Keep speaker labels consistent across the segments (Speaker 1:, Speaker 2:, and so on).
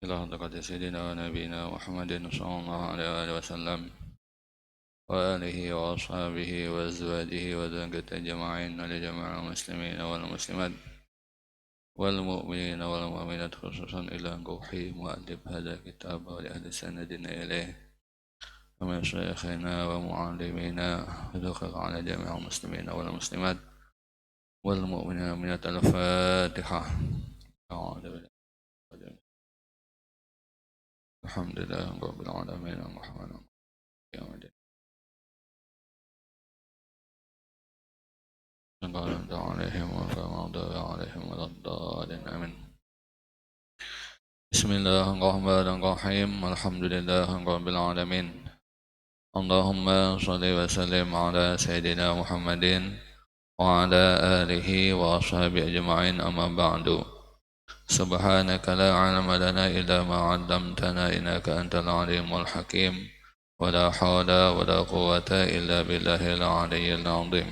Speaker 1: إلى حضرة سيدنا ونبينا محمد صلى الله عليه وآله وسلم وآله وأصحابه وأزواجه وذريته أجمعين ولجميع المسلمين والمسلمات والمؤمنين والمؤمنات خصوصا إلى روحي مؤلف هذا الكتاب ولأهل سندنا إليه ومن شيخنا ومعلمينا ودخل على جميع المسلمين والمسلمات والمؤمنين والمؤمنات. الفاتحة. أعوذ بالله. الحمد لله رب العالمين الرحمن الرحيم يوم الدين. غضب عليهم وغضب عليهم ولا الضالين آمين. بسم الله الرحمن الرحيم الحمد لله رب العالمين. اللهم صل وسلم على سيدنا محمد وعلى آله وأصحابه أجمعين أما بعد. سبحانك لا علم لنا إلا ما علمتنا إنك أنت العليم الحكيم ولا حول ولا قوة إلا بالله العلي العظيم.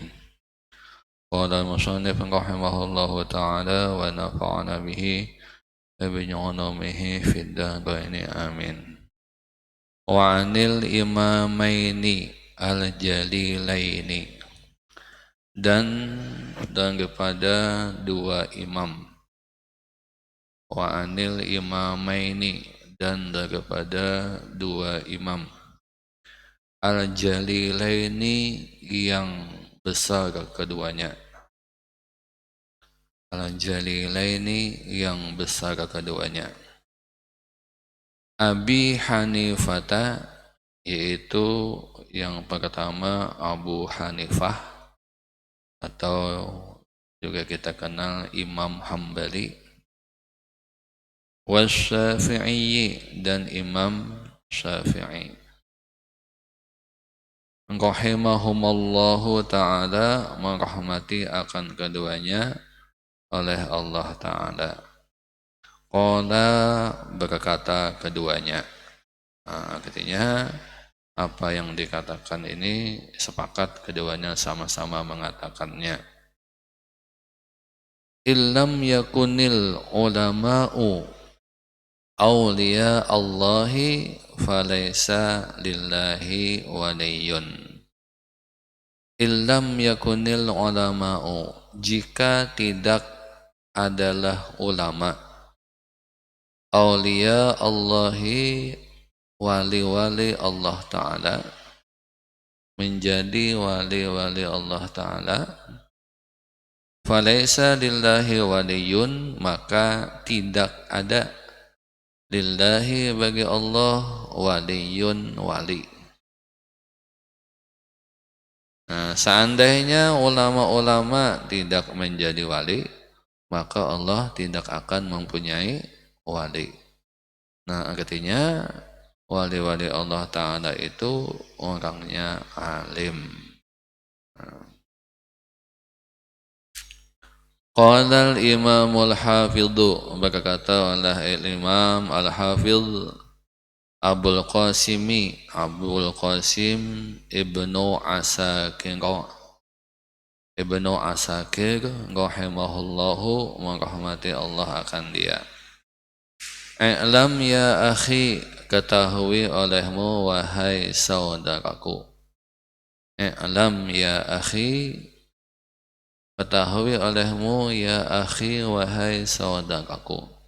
Speaker 1: قال المصنف رحمه الله تعالى ونفعنا به بنعمه في الدارين آمين. وعن الإمامين الجليلين dan daripada dua imam. Wa anil imamaini dan daripada dua imam. Al-jalilaini yang besar keduanya. Al-jalilaini yang besar keduanya. Abi Hanifata, yaitu yang pertama Abu Hanifah atau juga kita kenal Imam Hambali. Wasyafi'i dan Imam Syafi'i. Rahimahumallahu ta'ala, merahmati akan keduanya oleh Allah Ta'ala. Qala, berkata keduanya. Artinya apa yang dikatakan ini sepakat keduanya sama-sama mengatakannya. Illam yakunil ulama'u awliya Allahi falaysa lillahi waliyun. Illam yakunil ulama'u, jika tidak adalah ulama, awliya Allahi, wali-wali Allah Ta'ala, menjadi wali-wali Allah Ta'ala, falaysa lillahi waliyun, maka tidak ada lillahi bagi Allah waliyun wali. Seandainya ulama-ulama tidak menjadi wali, maka Allah tidak akan mempunyai wali. Artinya wali-wali Allah Ta'ala itu orangnya alim. Qala al-imamul hafidhu, berkata oleh Imam al-Hafidh Abul Qasim Ibnu Asakir rahimahullahu, merahmati Allah akan dia. I'lam ya akhi, ketahui olehmu wahai saudaraku. I'lam ya akhi, ketahui olehmu ya akhi wahai saudaraku.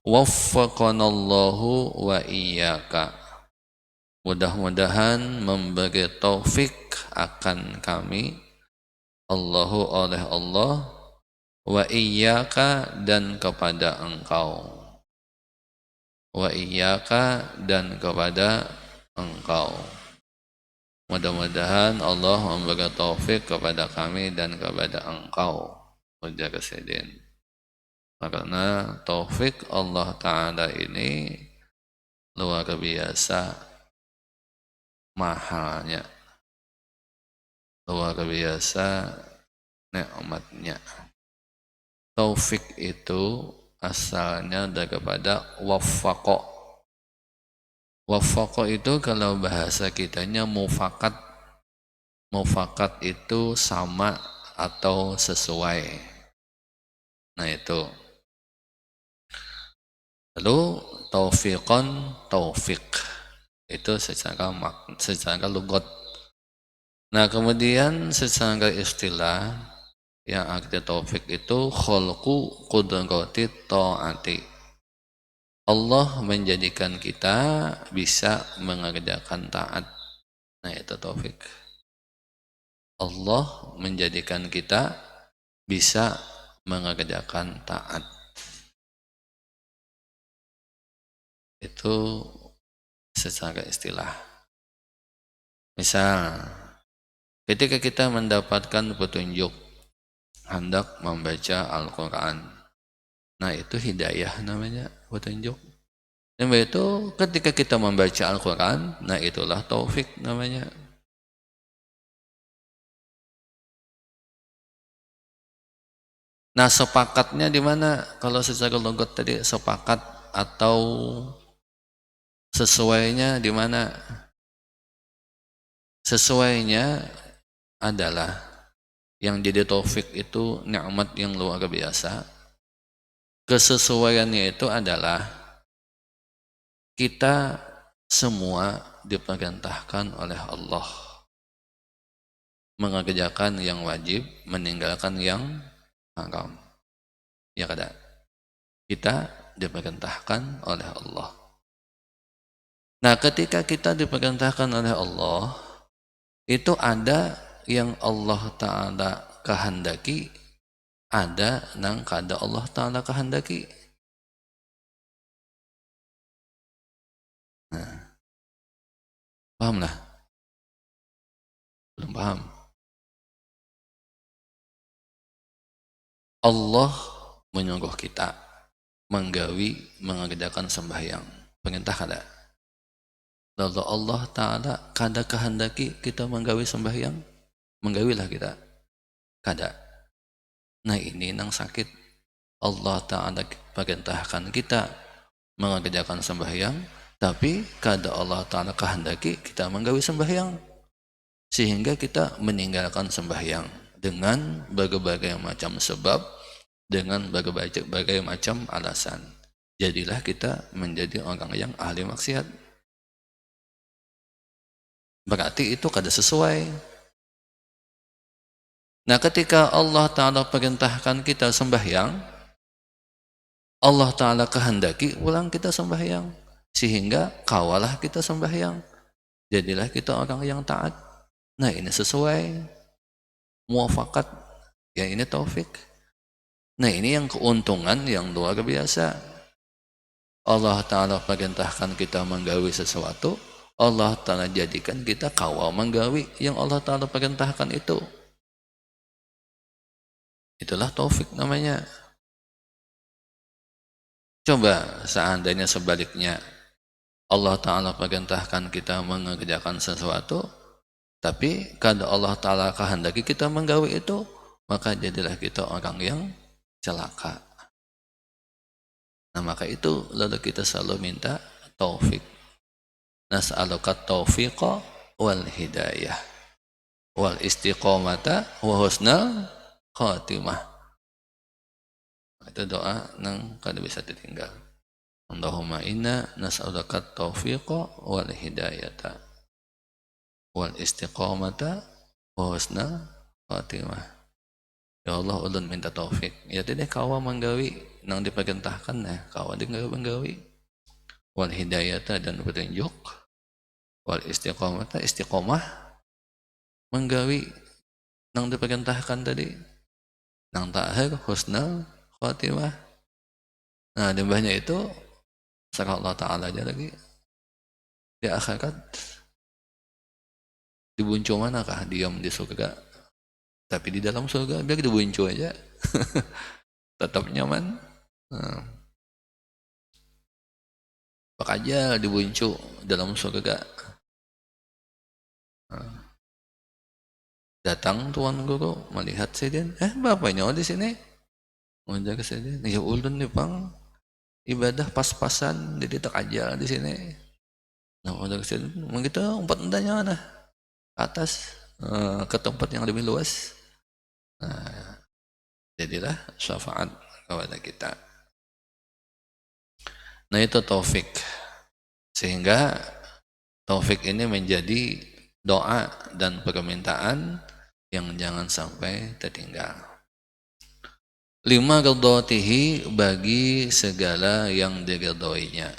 Speaker 1: Waffaqanallahu wa iyyaka, mudah-mudahan memberi taufik akan kami Allahu oleh Allah, wa iyyaka dan kepada engkau, wa iyyaka dan kepada engkau. Mudah-mudahan Allah memberi taufik kepada kami dan kepada engkau, ujar Sayyidin. Karena taufik Allah Ta'ala ini luar biasa mahalnya, luar biasa nikmatnya. Taufik itu asalnya daripada waffaqo. Waffaqo itu kalau bahasa kitanya mufakat. Mufakat itu sama atau sesuai. Itu Lalu taufiqon, taufik itu secara lugat. Nah, kemudian secara istilah yang arti taufik itu kholqu qudrati ta'ati. Allah menjadikan kita bisa mengerjakan taat. Nah, itu taufik. Allah menjadikan kita bisa mengerjakan taat. Itu secara istilah. Misal, ketika kita mendapatkan petunjuk hendak membaca Al-Quran, nah itu hidayah namanya, petunjuk. Dan itu ketika kita membaca Al-Quran, nah itulah taufik namanya. Nah, sepakatnya di mana? Kalau secara logat tadi sepakat atau sesuainya di mana? Sesuainya adalah yang jadi taufik itu nikmat yang luar biasa. Kesesuaiannya itu adalah kita semua diperintahkan oleh Allah mengerjakan yang wajib, meninggalkan yang haram. Ya kada? Kita diperintahkan oleh Allah. Nah, ketika kita diperintahkan oleh Allah, itu ada yang Allah Ta'ala kehendaki, ada yang kada Allah Ta'ala kehendaki. Nah, pahamlah? Belum paham? Allah menyuruh kita menggawi mengerjakan sembahyang. Perintah kada? Lalu Allah Ta'ala kada kehendaki kita menggawi sembahyang, menggawilah kita. Kada. Nah, ini nang sakit. Allah Ta'ala perintahkan kita mengerjakan sembahyang, tapi kada Allah Ta'ala kehendaki kita menggawi sembahyang, sehingga kita meninggalkan sembahyang dengan berbagai macam sebab, dengan berbagai macam alasan. Jadilah kita menjadi orang yang ahli maksiat. Berarti itu kada sesuai. Nah, ketika Allah Ta'ala perintahkan kita sembahyang, Allah Ta'ala kehendaki ulang kita sembahyang, sehingga kawalah kita sembahyang. Jadilah kita orang yang taat. Nah, ini sesuai. Muafakat. Ya, ini taufik. Nah, ini yang keuntungan yang luar biasa. Allah Ta'ala perintahkan kita menggawi sesuatu, Allah Ta'ala jadikan kita kawal menggawi yang Allah Ta'ala perintahkan itu. Itulah taufik namanya. Coba seandainya sebaliknya, Allah Ta'ala perintahkan kita mengerjakan sesuatu, tapi kada Allah Ta'ala kehendaki kita menggawi itu, maka jadilah kita orang yang celaka. Nah, maka itu lalu kita selalu minta taufik. Nas'aluka taufiqa wal hidayah wal istiqomata wa husnal khatimah. Itu doa nang kada bisa ditinggal. Allahumma inna nas'aluka taufiqa wal hidayata wal istiqomata wa husnal khatimah. Ya Allah, ulun minta taufik. Ya tidak kawa menggawi nang diperintahkan ya, kawa dengan menggawi. Wal hidayata dan petunjuk, wal istiqomata istiqomah menggawi nang diperintahkan tadi, nang ta'hir husnal khatimah. Nah, dembahnya itu saka Allah Ta'ala aja lagi di akhirat dibuncu manakah diam di surga, tapi di dalam surga biar dibuncu aja tetap nyaman. Nah, aja dibuncu dalam surga. Nah, datang tuan guru melihat sedin, bapaknya di sini menjaga sedin, ya ulun nih pang ibadah pas-pasan jadi tak aja di sini. Nah, menjaga sedin begitu umpat endanya mana ke atas, ke tempat yang lebih luas. Nah, jadilah syafaat kepada kita. Nah itu taufik. Sehingga taufik ini menjadi doa dan permintaan yang jangan sampai tertinggal. 5 ridhatihi, bagi segala yang diridhoinya.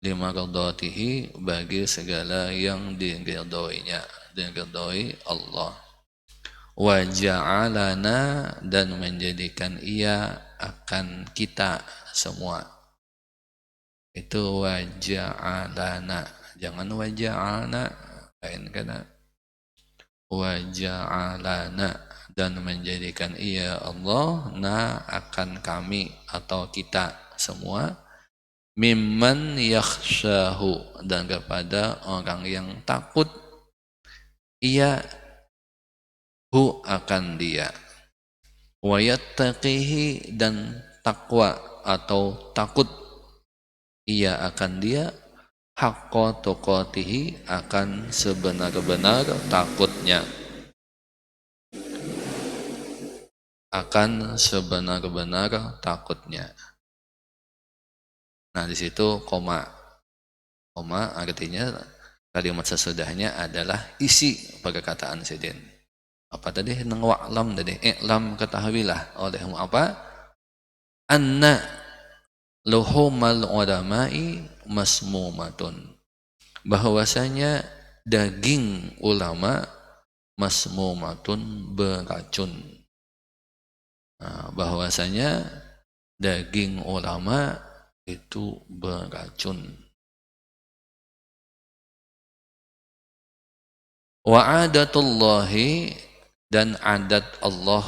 Speaker 1: 5 ridhatihi, bagi segala yang diridhoinya, diridhoi Allah. Wa ja'alana, dan menjadikan ia akan kita semua. Itu wa ja'alana, jangan wa ja'alna, lain kata wa ja'alana, dan menjadikan ia Allah na akan kami atau kita semua, mimman yakhshahu, dan kepada orang yang takut ia hu akan dia, wa yattaqihi, dan takwa atau takut ia akan dia, haqqa tuqatihi, akan sebenar-benar takutnya, akan sebenar-benar takutnya. Nah di situ koma artinya kalimat sesudahnya adalah isi perkataan Sidin. Apa tadi? Nang wa'lam tadi. I'lam, ketahuilah olehmu apa? Anna luhumal ulama'i masmumatun, bahwasanya daging ulama masmumatun, beracun. Nah, bahwasanya daging ulama itu beracun. Wa adatullahi, dan adat Allah,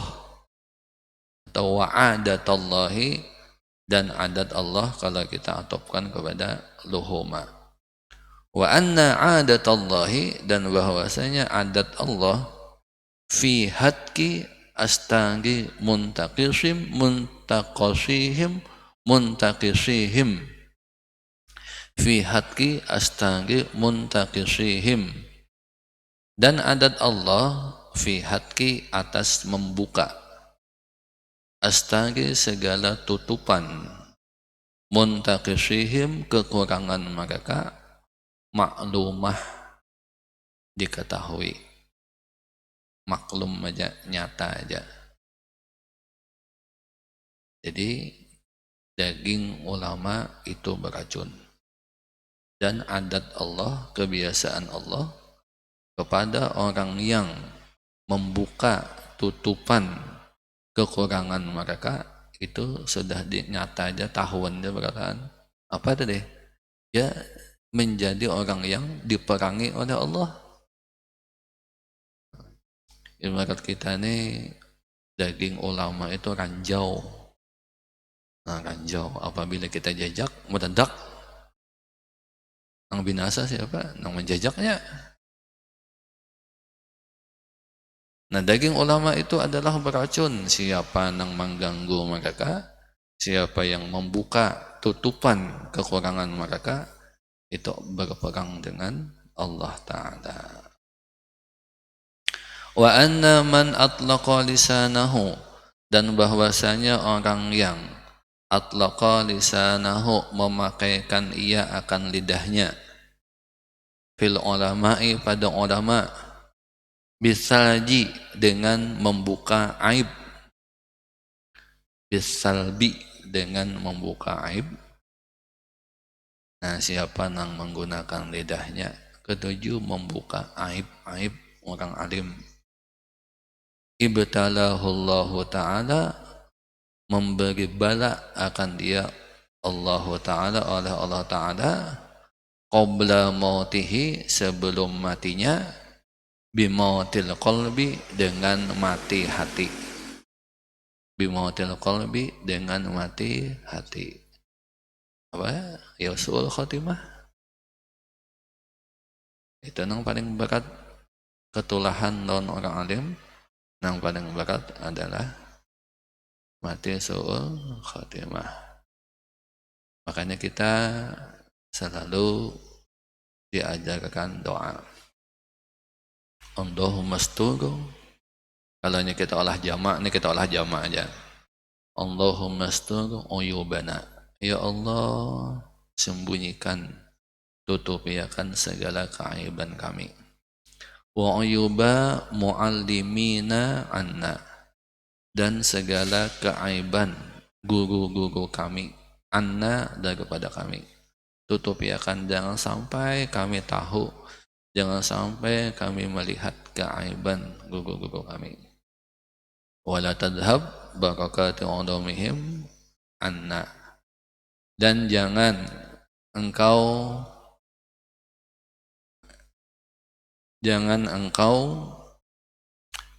Speaker 1: atau wa adatullahi, dan adat Allah kalau kita atopkan kepada luhuma. Wa anna adatallahi, dan bahwasanya adat Allah, fi hatki astangi muntaqishim muntaqishihim, fi hatki astangi muntaqishihim, dan adat Allah fi hatki, atas membuka, astangi segala tutupan, muntaqishihim, kekurangan mereka, maklumah, diketahui, maklum aja, nyata aja. Jadi daging ulama itu beracun, dan adat Allah, kebiasaan Allah kepada orang yang membuka tutupan kekurangan mereka, itu sudah nyata aja, tahuan aja berkataan apa tadi ya, menjadi orang yang diperangi oleh Allah. Ibarat kita nih, daging ulama itu ranjau. Nah ranjau apabila kita jajak mendadak, yang binasa siapa? Yang menjajaknya. Nah daging ulama itu adalah beracun. Siapa yang mengganggu mereka, siapa yang membuka tutupan kekurangan mereka, itu berperang dengan Allah Ta'ala. Wa anna man atlaqa lisanahu, dan bahwasanya orang yang atlaqa lisanahu, memakaikan ia akan lidahnya, fil ulama'i, pada ulama, bisalji, dengan membuka aib, bisalbi, dengan membuka aib. Nah siapa yang menggunakan lidahnya, ketujuh, membuka aib-aib orang alim, ibtalahullahu ta'ala, memberi bala akan dia Allah Ta'ala, oleh Allah Ta'ala, qabla mautihi, sebelum matinya, bimautil qalbi, dengan mati hati, bimautil qalbi, dengan mati hati. Apa? Yausul khotimah. Itu yang paling berat ketulahan non orang alim. Yang paling berat adalah mati su'ul khotimah. Makanya kita selalu diajarkan doa. Allahumma asturu. Kalau ini kita olah jamak, ini kita olah jamak aja. Allahumma asturu uyubana, Ya Allah, sembunyikan, tutupiakan segala keaiban kami. Wa uyuba muallimina anna, dan segala keaiban guru-guru kami, anna, daripada kami. Tutupiakan, jangan sampai kami tahu, jangan sampai kami melihat keaiban guru-guru kami. Wala tadhhab barakati ulumihim anna, dan jangan engkau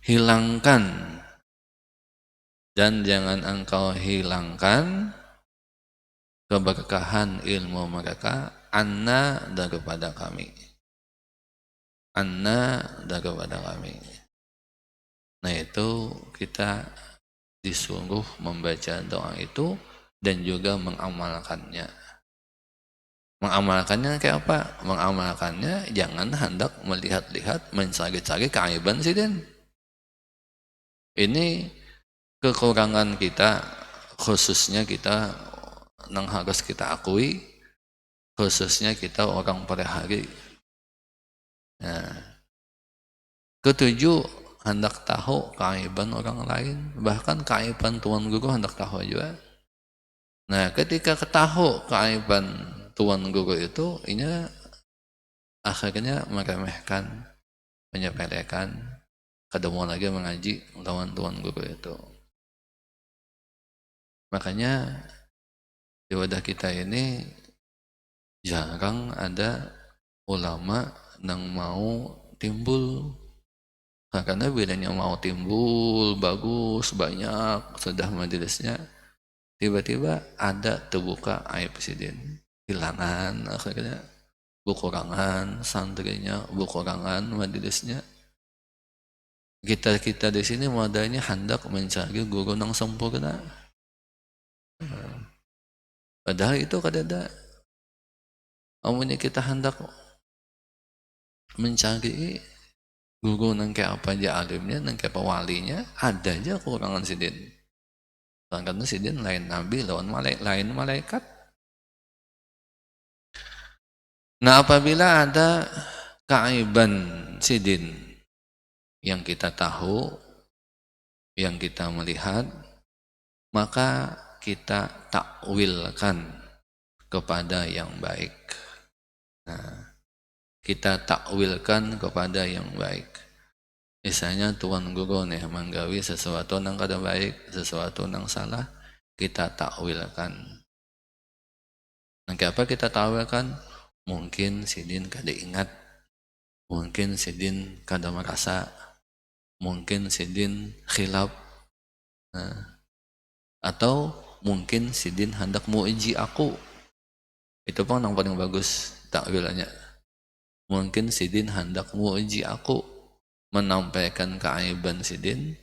Speaker 1: hilangkan, dan jangan engkau hilangkan keberkahan ilmu mereka, anna, daripada kami, anna, daripada kami. Nah, itu kita disuruh membaca doa itu dan juga mengamalkannya. Mengamalkannya kayak apa? Mengamalkannya jangan hendak melihat-lihat, mencari-cari keaiban sidin. Ini kekurangan kita, khususnya kita yang harus kita akui, khususnya kita orang pada hari. Nah, ketujuh, hendak tahu keaiban orang lain, bahkan keaiban tuan guru hendak tahu juga. Nah, ketika ketahu keaiban tuan guru itu, ini akhirnya meremehkan, menyepelekan, ketemu lagi mengaji lawan tuan guru itu. Makanya di wadah kita ini jarang ada ulama yang mau timbul. Karena bilanya mau timbul bagus, banyak, sudah majelisnya, tiba-tiba ada terbuka aib sidin, hilangan, akhirnya berkurangan santrinya, berkurangan majelisnya. Kita di sini modalnya hendak mencari guru yang sempurna. Padahal itu kadada. Amunnya kita hendak mencari guru yang kayak apa aja alimnya, yang kayak apa walinya, ada aja kekurangan sidin. Karena sidin lain nabi, lain malaikat. Nah, apabila ada keaiban sidin yang kita tahu, yang kita melihat, maka kita takwilkan kepada yang baik. Nah, kita takwilkan kepada yang baik. Misalnya tuan guru nih menggawi sesuatu yang kada baik, sesuatu yang salah, kita takwilkan. Nah, apa kita takwilkan? Mungkin sidin kada ingat, mungkin sidin kada merasa, mungkin sidin khilaf, nah, atau mungkin sidin hendak mau uji aku. Itu pun yang paling bagus takwilannya. Mungkin sidin hendak mau uji aku, menampaikan keaiban sidin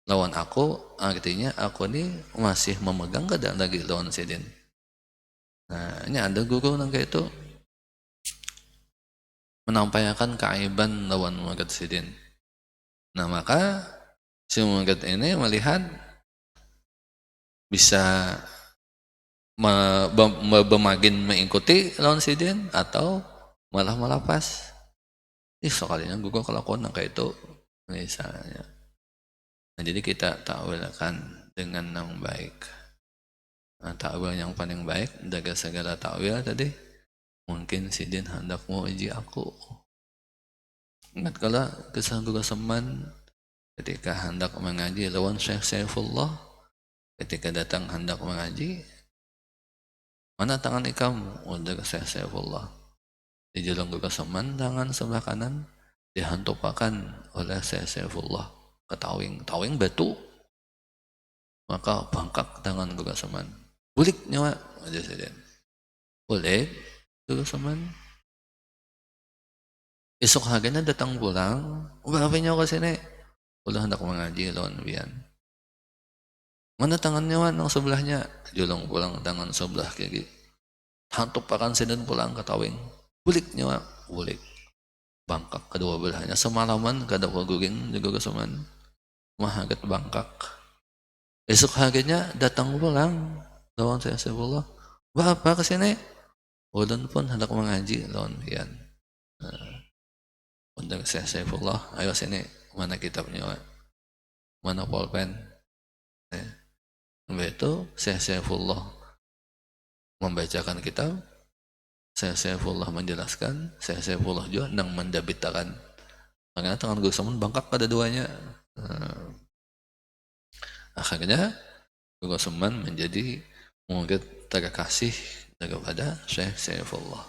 Speaker 1: lawan aku, artinya aku ini masih memegang kada lagi lawan sidin. Nah, ini ada guru yang kayak itu menampaikan keaiban lawan murid sidin. Nah, maka si murid ini melihat bisa bermakin mengikuti lawan sidin atau malah melapas. Sekalinya guru kelakuan yang kayak itu misalnya. Nah, jadi kita takwilkan dengan yang baik. Nah, takwil yang paling baik dari segala takwil tadi, mungkin sidin hendak mau uji aku. Ingat kala kisah guru Seman ketika hendak mengaji lawan Syekh Saifullah, ketika datang hendak mengaji, mana tangan ikam? Udah Syekh Saifullah. Di jalan guru Seman, tangan sebelah kanan dihantupakan oleh Syekh Saifullah ke tawing batu. Maka bangkak tangan guru Seman. Bulik nyawa aja sidin. Bulik guru Seman. Esok harinya datang pulang, berapa nyawa ke sini? Ulah hendak mengaji lawan bian. Mana tangannya wan yang sebelahnya? Julung pulang tangan sebelah kiri. Hantupakan sidin pulang ke tawing. Bulik nyawa, bulik. Bangkak kedua belahnya. Semalaman kada guring juga keseman. Mahagat bangkak. Esok harinya datang pulang. lawan saya Saifullah. Bapak kesini. Ulun pun hendak mengaji lawan pian. Untuk saya Saifullah, ayo sini. Mana kitabnya? Mana pulpen? Itu saya Saifullah membacakan kitab. Saya Saifullah menjelaskan. Saya Saifullah juga nang mendabitakan. Makanya tangan Gus Samun bangkak pada duanya. Akhirnya Gus Samun menjadi murid terkasih daripada Syekh Saifullah.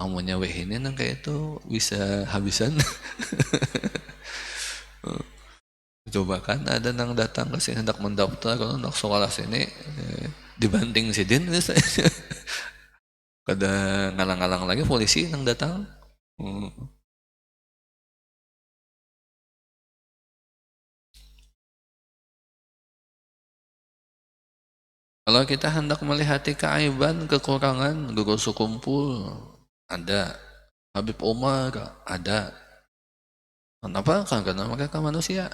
Speaker 1: Amunnya weh ini nang kayak itu bisa habisan. Coba kan ada nang datang ke sini hendak mendaftar kalau hendak sekolah sini dibanting sidin misalnya. Kada ngalang-ngalang lagi polisi nang datang. Kalau kita hendak melihat keaiban, kekurangan, guru sekumpul, ada. Habib Umar, ada. Kenapa? Karena mereka manusia.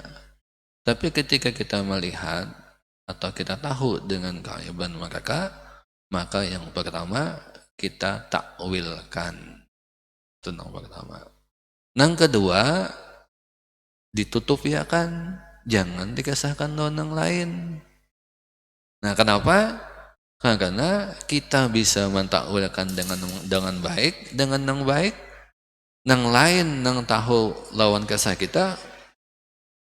Speaker 1: Tapi ketika kita melihat, atau kita tahu dengan keaiban mereka, maka yang pertama, kita takwilkan. Itu yang pertama. Yang kedua, ditutup ya kan. Jangan dikasahkan orang lain. Nah, kenapa? Karena kita bisa mentakwilkan dengan baik, dengan yang baik, yang lain yang tahu lawan kesah kita,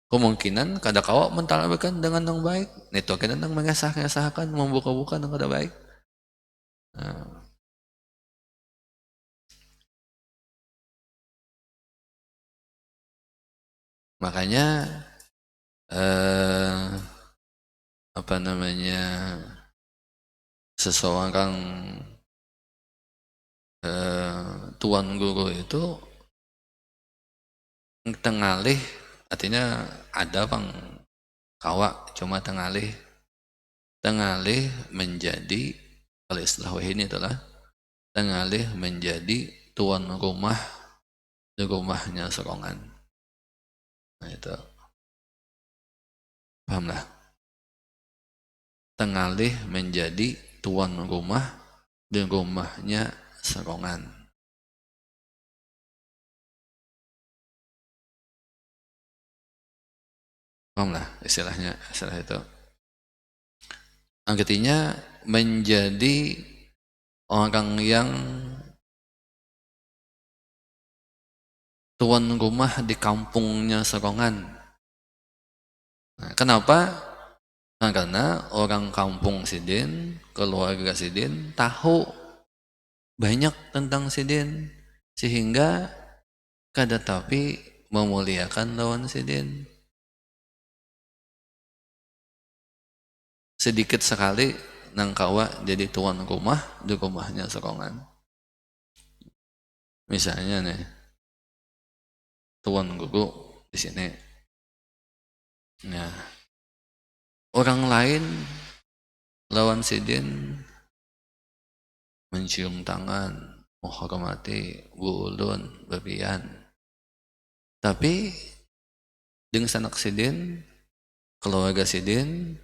Speaker 1: kemungkinan kada kawa mentakwilkan dengan yang baik. Itu kita yang mengesah-ngesahkan, membuka-buka yang kada baik. Nah, makanya apa namanya, seseorang tuan guru itu tengalih, artinya ada bang kawa cuma tengalih menjadi, kalau istilah ini itulah tengalih menjadi tuan rumah di rumahnya serongan. Nah itu pahamlah, tengalih menjadi tuan rumah di rumahnya serongan. Pahamlah istilah itu. Artinya menjadi orang yang tuan rumah di kampungnya serongan. Nah, kenapa? Nah, karena orang kampung Sidin, keluarga Sidin tahu banyak tentang Sidin, sehingga kada tapi memuliakan lawan Sidin. Sedikit sekali nang kawa jadi tuan rumah di rumahnya serongan. Misalnya nih, tuan guru di sini. Nah, orang lain lawan Sidin mencium tangan, menghormati Bu Ulun, Babian. Tapi dengan sanak Sidin, keluarga Sidin,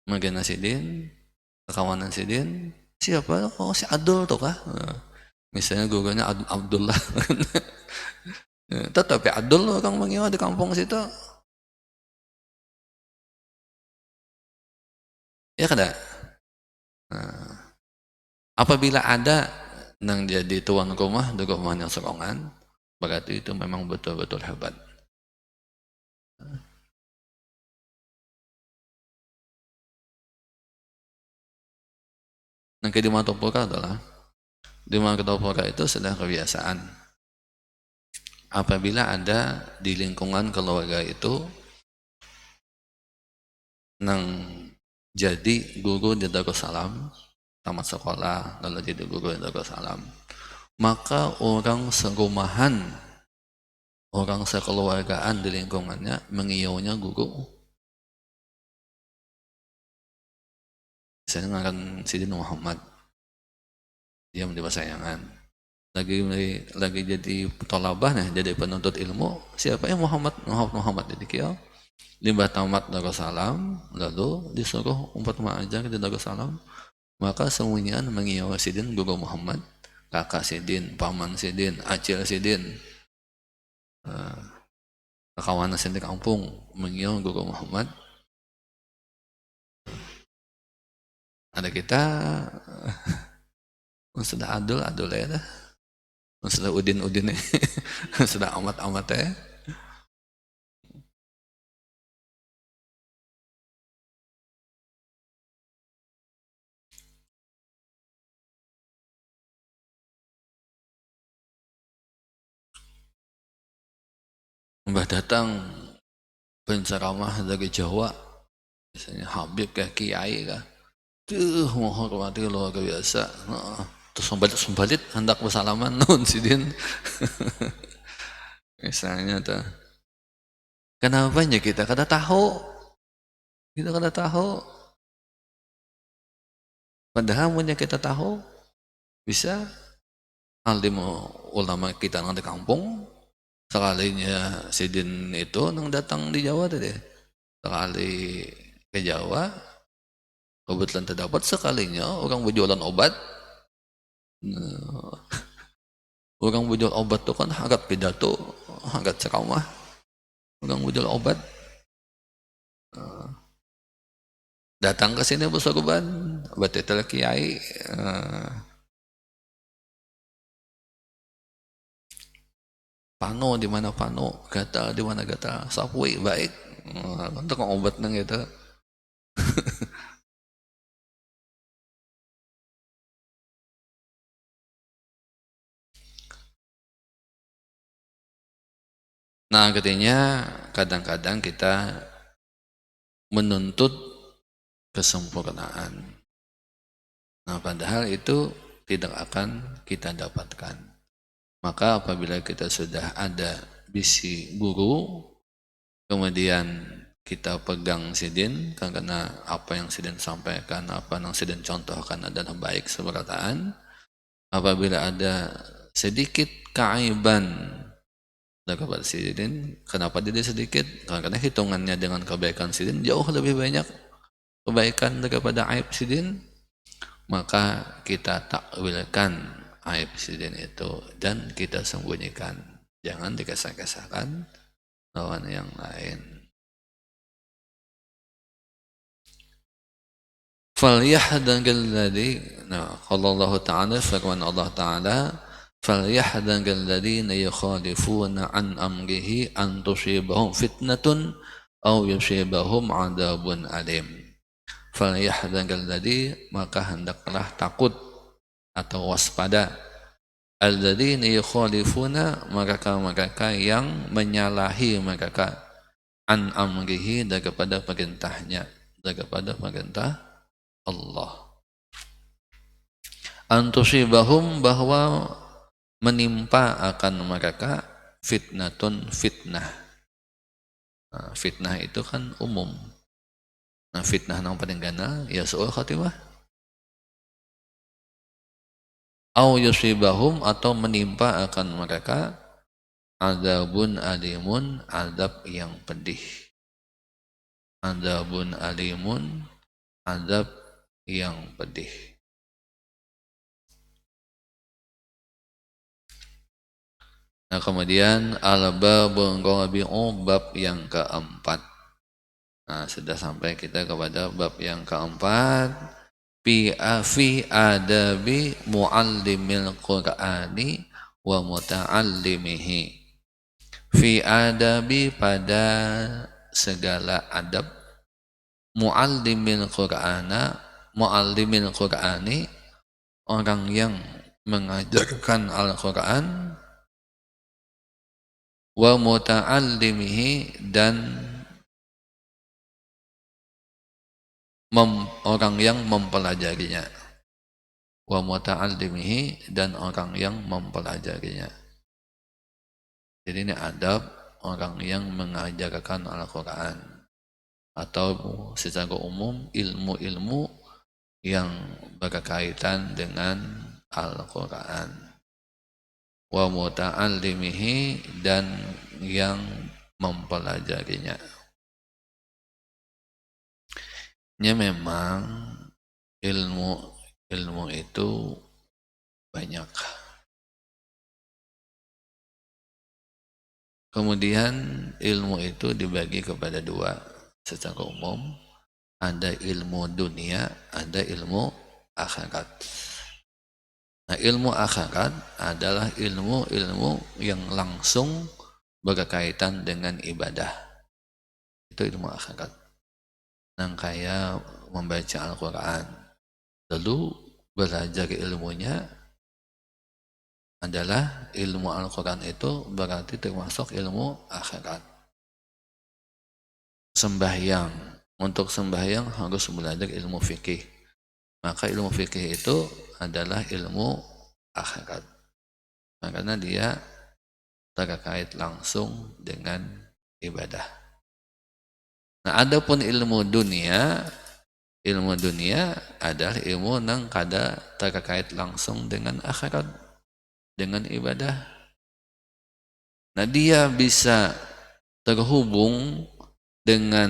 Speaker 1: magana Sidin, kekawanan Sidin, siapa? Oh si Abdul tuh kah? Misalnya gurunya Abdullah. Tetapi Abdul orang mengiwa di kampung situ. Ya kada? Nah, apabila ada yang jadi tuan rumah di rumahnya serongan, berarti itu memang betul-betul hebat. Yang di Matopura adalah di Matopura itu sudah kebiasaan. Apabila ada di lingkungan keluarga itu yang jadi guru di Darussalam, tamat sekolah lalu jadi guru di Darussalam, maka orang serumahan, orang sekeluargaan di lingkungannya mengiaunya guru. Saya ngaran Sidin Muhammad, dia menjadi pasayangan. Lagi jadi tolabah nih, jadi penuntut ilmu. Siapa yang Muhammad jadi kiau? Limbah tamat Darussalam, lalu disuruh umpet mengajar di Darussalam, maka semuanya mengiyawa sidin guru Muhammad, kakak sidin, paman sidin, acil sidin, kawan sidin kampung mengiyawa guru Muhammad. Ada kita sudah adul ya dah, sudah udin ya, sudah amat ya. Mbah datang penceramah dari Jawa, misalnya Habib kayak Kiai kah, tuh menghormati luar biasa. Nah, terus sembalit hendak bersalaman non sidin. Misalnya tuh, kenapa kita kada tahu, kita kada tahu. Padahal punya kita tahu, bisa alim ulama kita nang di kampung, sekalinya sidin itu nang datang di Jawa tadi, sekali ke Jawa, kebetulan terdapat sekalinya orang berjualan obat. Nah, orang berjual obat tuh kan hangat pidato, hangat ceramah. Orang berjual obat datang ke sini bersorban, betul kiai. Pano di mana pano, gatal di mana gatal, sapui baik. Untuk obat nang itu. Nah, katanya kadang-kadang kita menuntut kesempurnaan. Nah, padahal itu tidak akan kita dapatkan. Maka apabila kita sudah ada bisi guru, kemudian kita pegang sidin, karena apa yang sidin sampaikan, apa yang sidin contohkan adalah baik seberataan. Apabila ada sedikit keaiban dapat sidin, kenapa dia sedikit? Karena hitungannya dengan kebaikan sidin jauh lebih banyak kebaikan daripada aib sidin, maka kita takwilkan aib sidin itu dan kita sembunyikan, jangan dikesah-kesahkan lawan yang lain. Falyahdharil ladzi, nah kalau Allah Ta'ala firman Allah Ta'ala, falyahdharil ladzina yukhalifuna an amrihi an tusibahum fitnatun aw yusibahum adzabun alim. Falyahdharil ladzi, maka hendaklah takut atau waspada, alladzina yukhalifuna, mereka yang menyalahi mereka, an amrihi, daripada perintahnya, daripada perintah Allah. Antusibahum, bahwa menimpa akan mereka fitnatun, fitnah. Nah, fitnah itu kan umum. Nah, fitnah yang paling gana ya su'ul khatimah. Au yusibahum, atau menimpa akan mereka adzabun alimun, azab yang pedih. Adzabun alimun, azab yang pedih. Nah, kemudian al-babul rabi'u, bab yang keempat. Nah, sudah sampai kita kepada bab yang keempat. Fi adabi muallimil Qur'ani wa muta'allimihi. Fi adabi, pada segala adab, muallimil Qur'ani, orang yang mengajarkan Al-Qur'an, wa muta'allimihi, dan orang yang mempelajarinya. Wa muta'allimihi, dan orang yang mempelajarinya. Jadi ini adab orang yang mengajarkan Al-Quran, atau secara umum ilmu-ilmu yang berkaitan dengan Al-Quran. Wa muta'allimihi, dan yang mempelajarinya. memang ilmu itu banyak. Kemudian ilmu itu dibagi kepada dua secara umum. Ada ilmu dunia, ada ilmu akhirat. Nah, ilmu akhirat adalah ilmu-ilmu yang langsung berkaitan dengan ibadah. Itu ilmu akhirat. Yang kayak membaca Al-Quran. Lalu belajar ilmunya adalah ilmu Al-Quran itu berarti termasuk ilmu akhirat. Sembahyang. Untuk sembahyang harus belajar ilmu fikih. Maka ilmu fikih itu adalah ilmu akhirat. Karena dia terkait langsung dengan ibadah. Nah, adapun ilmu dunia adalah ilmu yang kada terkait langsung dengan akhirat, dengan ibadah. Nah, dia bisa terhubung dengan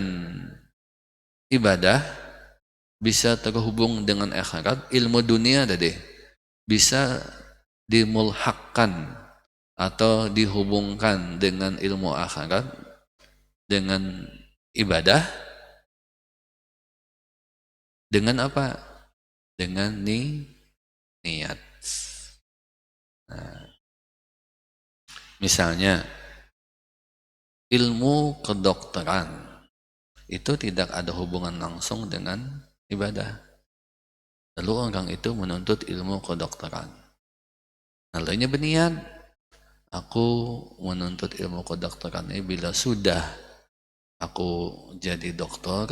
Speaker 1: ibadah, bisa terhubung dengan akhirat. Ilmu dunia tadi bisa dimulhakkan atau dihubungkan dengan ilmu akhirat, dengan ibadah, dengan apa? Dengan niat. Nah, misalnya ilmu kedokteran itu tidak ada hubungan langsung dengan ibadah. Lalu orang itu menuntut ilmu kedokteran. Lalu berniat, aku menuntut ilmu kedokteran ini bila sudah aku jadi dokter,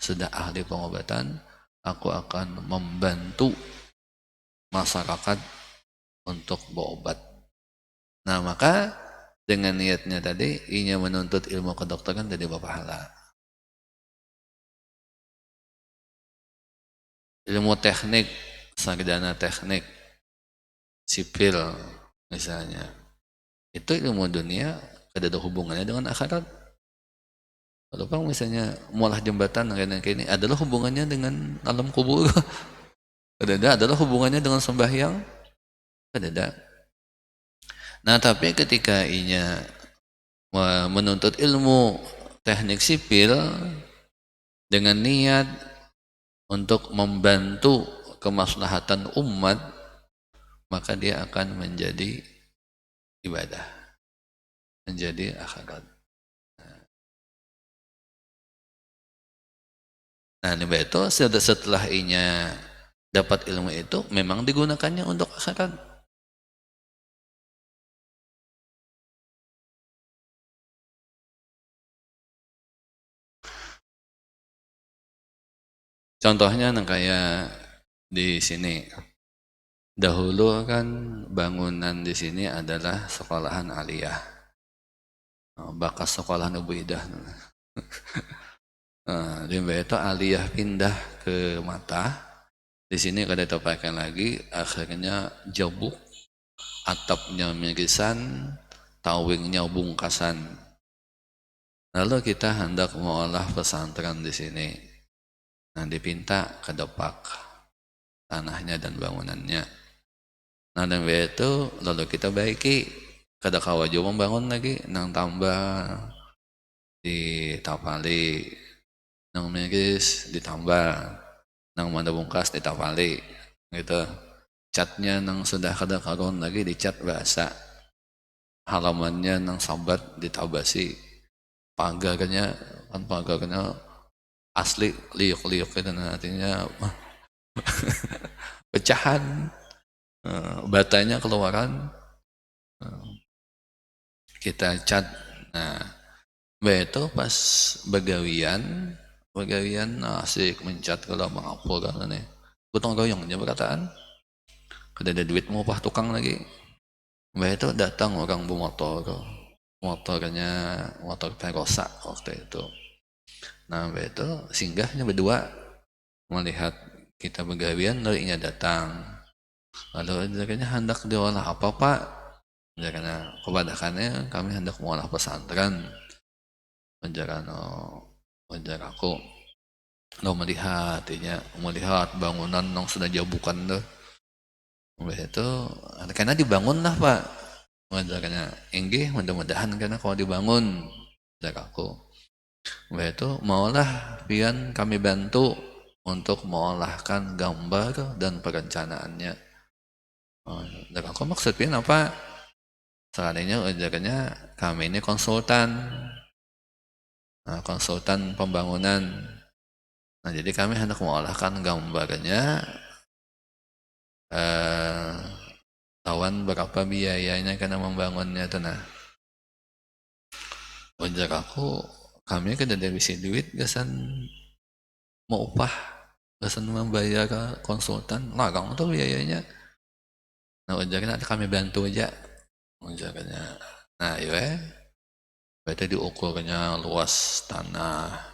Speaker 1: sudah ahli pengobatan, aku akan membantu masyarakat untuk berobat. Nah, maka dengan niatnya tadi, ia menuntut ilmu kedokteran jadi berpahala. Ilmu teknik, sarjana teknik, sipil misalnya, itu ilmu dunia, ada hubungannya dengan akhirat. Kalau bang misalnya mualah jembatan kayak ini adalah hubungannya dengan alam kubur. Adalah hubungannya dengan sembahyang. Ada. Nah, tapi ketika inya menuntut ilmu teknik sipil dengan niat untuk membantu kemaslahatan umat, maka dia akan menjadi ibadah, menjadi akhirat. Nah, ini itu setelah inya dapat ilmu itu memang digunakannya untuk akhirat. Contohnya kayak di sini. Dahulu kan bangunan di sini adalah sekolahan aliyah. Bakas sekolahan Ubaidah. Nah, di itu aliyah pindah ke Mata. Di sini kada terpakai lagi, akhirnya jabuk, atapnya mirisan, tawingnya bungkasan. Lalu kita hendak mengolah pesantren di sini. Nah, dipinta ke depak tanahnya dan bangunannya. Nah, dan itu lalu kita baiki, kada kawa juga membangun lagi, nang tambah ditapali, nang miris ditambah, nang manda bungkas ditapali, gitu. Catnya nang sudah kada karon lagi dicat bahasa, halamannya nang sambat ditabasi, pagarnya kan pagarnya asli liuk-liuk itu artinya pecahan, batanya keluaran, kita cat. Nah, itu pas begawian asik mencat kalau mengapur kan nih. Gotong royong aja perkataan. Kada ada duit mau pah tukang lagi. Itu datang orang bermotor, motor Perosa waktu itu. Nah, itu singgahnya berdua melihat kita begawian, lalu inya datang. Lalu dia hendak diolah apa pak? Karena kebadakannya kami hendak mengolah pesantren. Ajar aku. lo melihat bangunan yang sudah jabukan tuh. Itu karena dibangun lah Pak. Karena inggih mudah-mudahan karena kalau dibangun dari aku. Itu maulah pian kami bantu untuk mengolahkan gambar dan perencanaannya. Dan aku maksudnya apa? Seandainya ujarnya kami ini konsultan, konsultan pembangunan. Nah jadi kami hendak mengolahkan gambarnya, tawan berapa biayanya karena membangunnya itu. Nah ujar aku kami kan ada bisa duit gasan mau upah, gasan membayar ke konsultan, larang tuh biayanya. Nah ujarnya nanti kami bantu aja, ujarnya. Nah ya, berarti diukurnya luas tanah.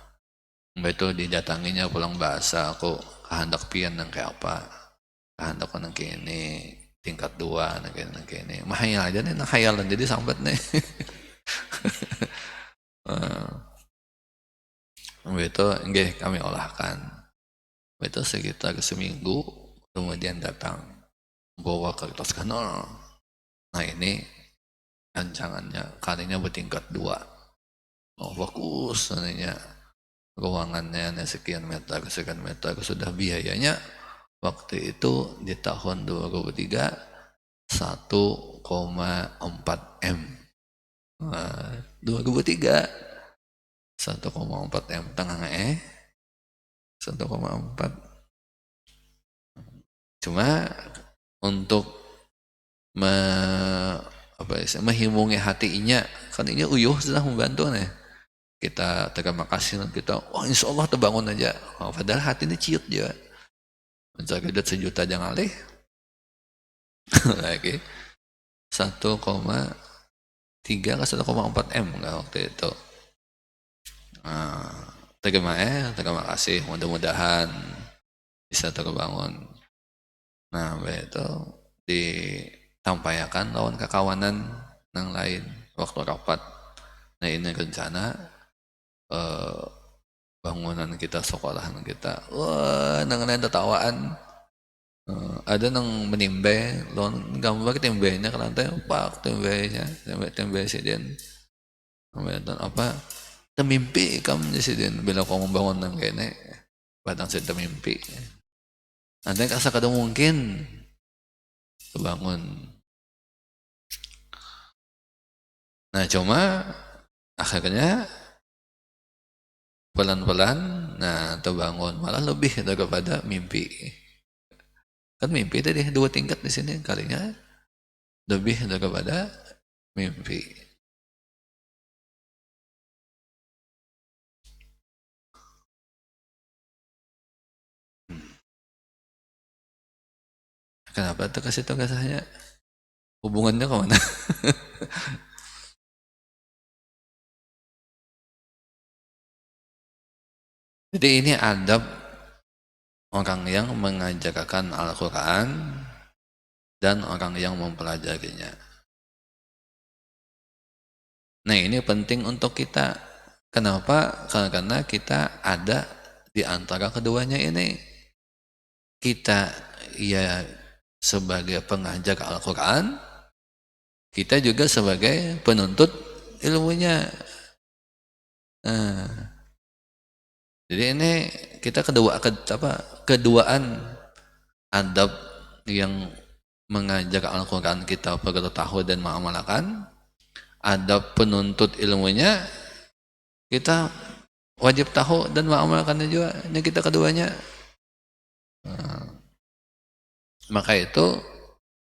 Speaker 1: Itu didatanginya pulang bahasa aku kehendak pian yang kayak apa, kehendak yang kini tingkat 2 yang kini mahayal aja nih khayalan jadi sambat nih. Itu enggak kami olahkan. Itu sekitar seminggu kemudian datang bawa kertas kanal. Nah ini rancangannya kalinya bertingkat 2. Oh bagus nantinya ruangannya sekian meter sudah biayanya waktu itu di tahun 2003 1,4 M. Nah, 2003 1,4 M tengah 1,4. Cuma untuk menghimungi hatinya kan ini uyuh sudah membantu nih. Kita terima kasih kita insya Allah terbangun aja. Padahal hati ini ciut dia. Mencari duit 1 juta jangan alih. Lagi 1,3 ke 1,4 M enggak waktu itu. Nah, terima kasih mudah-mudahan bisa terbangun. Nah itu ditampaikan lawan kekawanan yang lain waktu rapat. Nah ini rencana bangunan kita, sekolahan kita. Wah nang tertawaan. Ada nang menimbe, lawan gambar timbenya ke lantai, pak timbenya, timbe siden. Dan apa? Temimpi kamu siden bila kamu membangun nang kene, padang saya temimpi. Nanti asa kadang mungkin kebangun. Nah cuma akhirnya pelan-pelan nah terbangun malah lebih daripada mimpi. Kan mimpi tadi 2 tingkat di sini kalinya lebih daripada mimpi. Kenapa tuh kasih tugas saya? Hubungannya kemana? Jadi ini adab orang yang mengajarkan Al-Quran dan orang yang mempelajarinya. Nah ini penting untuk kita. Kenapa? Karena kita ada di antara keduanya ini. Kita ya sebagai pengajar Al-Quran, kita juga sebagai penuntut ilmunya. Nah, jadi ini kita keduaan adab yang mengajar Al-Quran kita perlu tahu dan mengamalkan, adab penuntut ilmunya kita wajib tahu dan mengamalkannya juga. Ini kita keduanya. Nah, maka itu